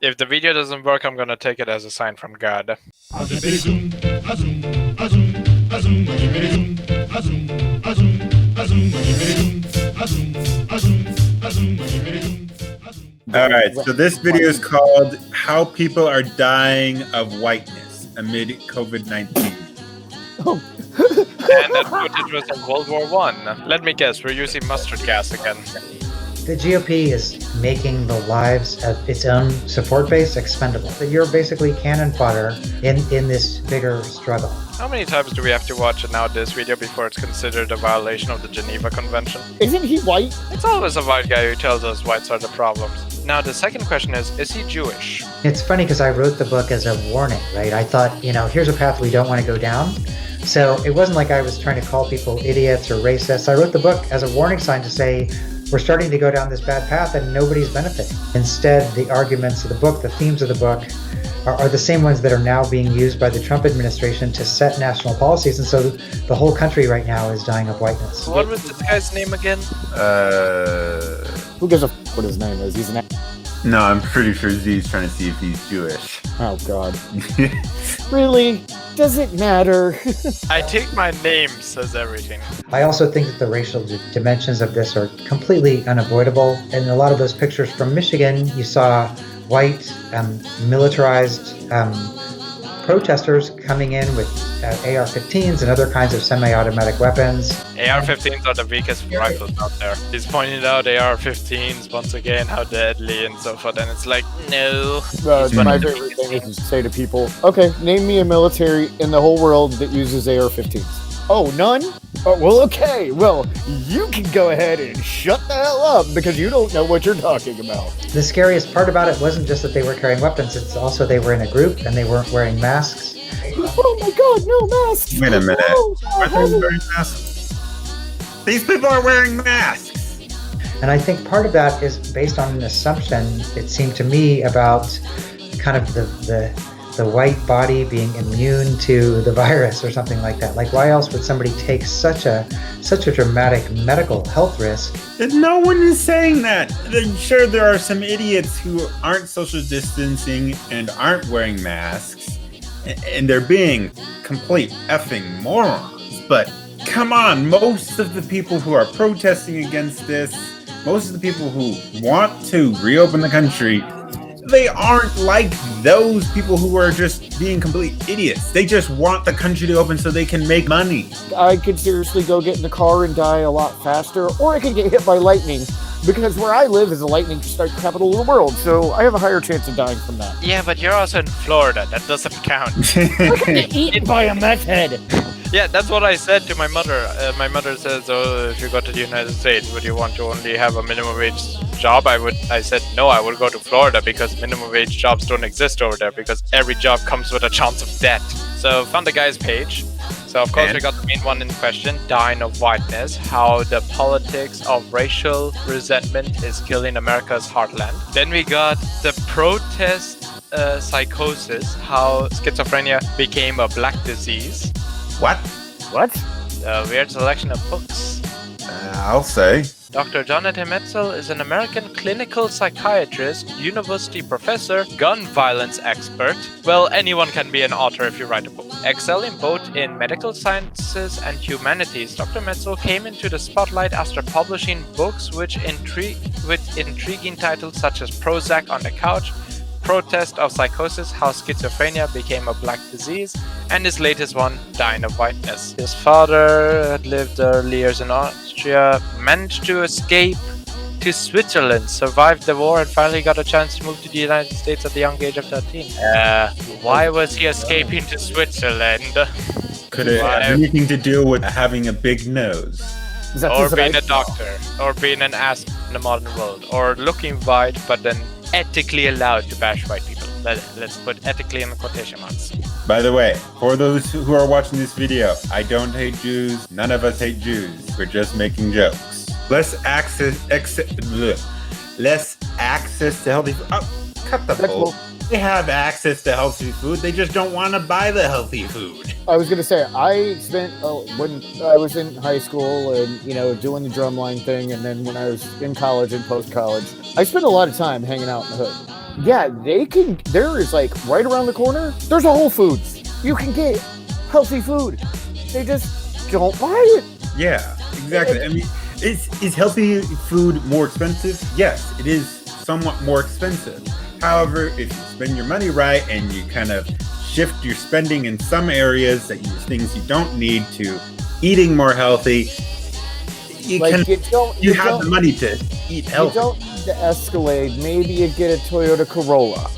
If the video doesn't work, I'm gonna take it as a sign from God. Alright, so this video is called How People Are Dying of Whiteness Amid COVID-19. And that footage was in World War I. Let me guess, we're using mustard gas again. The GOP is making the lives of its own support base expendable. You're basically cannon fodder in this bigger struggle. How many times do we have to watch now this video before it's considered a violation of the Geneva Convention? Isn't he white? It's always a white guy who tells us whites are the problems. Now the second question is he Jewish? It's funny because I wrote the book as a warning, right? I thought, here's a path we don't want to go down. So it wasn't like I was trying to call people idiots or racists. I wrote the book as a warning sign to say, we're starting to go down this bad path and nobody's benefiting. Instead, the arguments of the book, the themes of the book, are the same ones that are now being used by the Trump administration to set national policies. And so the whole country right now is dying of whiteness. What was this guy's name again? Who gives a what his name is? He's an... No, I'm pretty sure Z's trying to see if he's Jewish. Oh, God. Really? Does it matter? I think my name says everything. I also think that the racial dimensions of this are completely unavoidable. In a lot of those pictures from Michigan, you saw white, militarized protesters coming in with AR-15s and other kinds of semi-automatic weapons. AR-15s are the weakest rifles out there. He's pointed out AR-15s once again, how deadly and so forth, and it's like, no. My favorite thing is to say to people, okay, name me a military in the whole world that uses AR-15s. Oh, none? Oh, well, okay. Well, you can go ahead and shut the hell up because you don't know what you're talking about. The scariest part about it wasn't just that they were carrying weapons, it's also they were in a group and they weren't wearing masks. Oh my God, no masks! Wait a minute. Oh, Are they wearing masks? These people are wearing masks! And I think part of that is based on an assumption, it seemed to me, about kind of the white body being immune to the virus or something like that. Like, why else would somebody take such a dramatic medical health risk? No one is saying that. Sure, there are some idiots who aren't social distancing and aren't wearing masks, and they're being complete effing morons. But come on, most of the people who are protesting against this, most of the people who want to reopen the country, they aren't like those people who are just being complete idiots. They just want the country to open so they can make money. I could seriously go get in the car and die a lot faster, or I could get hit by lightning, because where I live is the lightning strike capital of the world, so I have a higher chance of dying from that. Yeah, but you're also in Florida. That doesn't count. I could get eaten by a meth head. Yeah, that's what I said to my mother. My mother says, "Oh, if you go to the United States, would you want to only have a minimum wage job?" I said, "No, I would go to Florida because minimum wage jobs don't exist over there because every job comes with a chance of death." So found the guy's page. So of course we got the main one in question, dying of whiteness, how the politics of racial resentment is killing America's heartland. Then we got the protest psychosis, how schizophrenia became a black disease. What? A weird selection of books. I'll say. Dr. Jonathan Metzl is an American clinical psychiatrist, university professor, gun violence expert. Well, anyone can be an author if you write a book. Excelling both in medical sciences and humanities, Dr. Metzl came into the spotlight after publishing books with intriguing titles such as Prozac on the Couch, Protest of Psychosis, How Schizophrenia Became a Black Disease, and his latest one, Dying of Whiteness. His father had lived early years in Austria, managed to escape to Switzerland, survived the war, and finally got a chance to move to the United States at the young age of 13. Why was he escaping to Switzerland? Could it have anything to do with having a big nose? Or being a doctor, or being an ass in the modern world, or looking white but then ethically allowed to bash white people. Let's put ethically in the quotation marks. By the way, for those who are watching this video, I don't hate Jews. None of us hate Jews. We're just making jokes. Less access to healthy food. Oh, cut the bull. They have access to healthy food. They just don't want to buy the healthy food. I was going to say, I spent, when I was in high school and, doing the drumline thing, and then when I was in college and post-college, I spent a lot of time hanging out in the hood. yeah, there is like right around the corner, there's a Whole Foods. You can get healthy food. They just don't buy it. Yeah, exactly. I mean, is healthy food more expensive? Yes, it is somewhat more expensive. However, if you spend your money right and you kind of shift your spending in some areas that use things you don't need to eating more healthy, you Like, can you have don't- the money to eat You healthy. don't need the Escalade. Maybe you get a Toyota Corolla,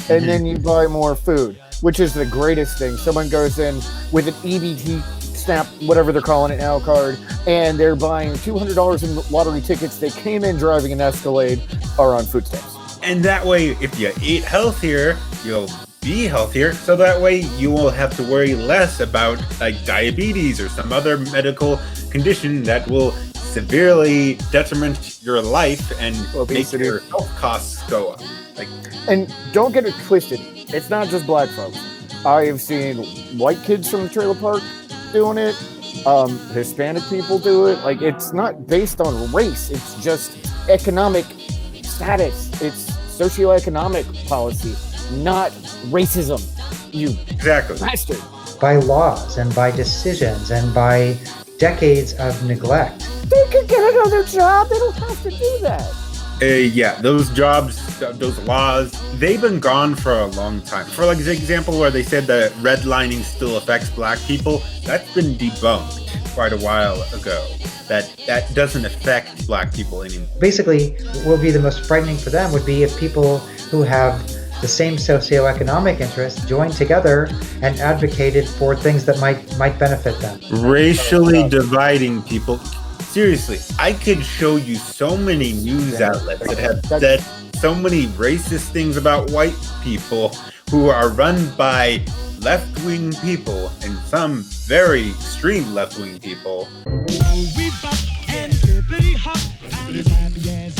and then you buy more food, which is the greatest thing. Someone goes in with an EBT Snap, whatever they're calling it now, card, and they're buying $200 in lottery tickets. They came in driving an Escalade, are on food stamps. And that way, if you eat healthier, you'll be healthier. So that way, you will have to worry less about like diabetes or some other medical condition that will severely detriment your life and Obesity. make your health costs go up. Like, And don't get it twisted. It's not just black folks. I have seen white kids from the trailer park doing it. Hispanic people do it. Like, it's not based on race. It's just economic status. It's socioeconomic policy, not racism. You exactly. bastard. By laws and by decisions and by decades of neglect. They could get another job. They don't have to do that. Yeah, those jobs, those laws, they've been gone for a long time. For like the example where they said that redlining still affects black people, that's been debunked quite a while ago. That doesn't affect black people anymore. Basically, what would be the most frightening for them would be if people who have the same socioeconomic interests joined together and advocated for things that might benefit them. Racially dividing people. Seriously, I could show you so many news outlets that have said so many racist things about white people who are run by left-wing people and some very extreme left-wing people. We bop and hippity hop, as happy as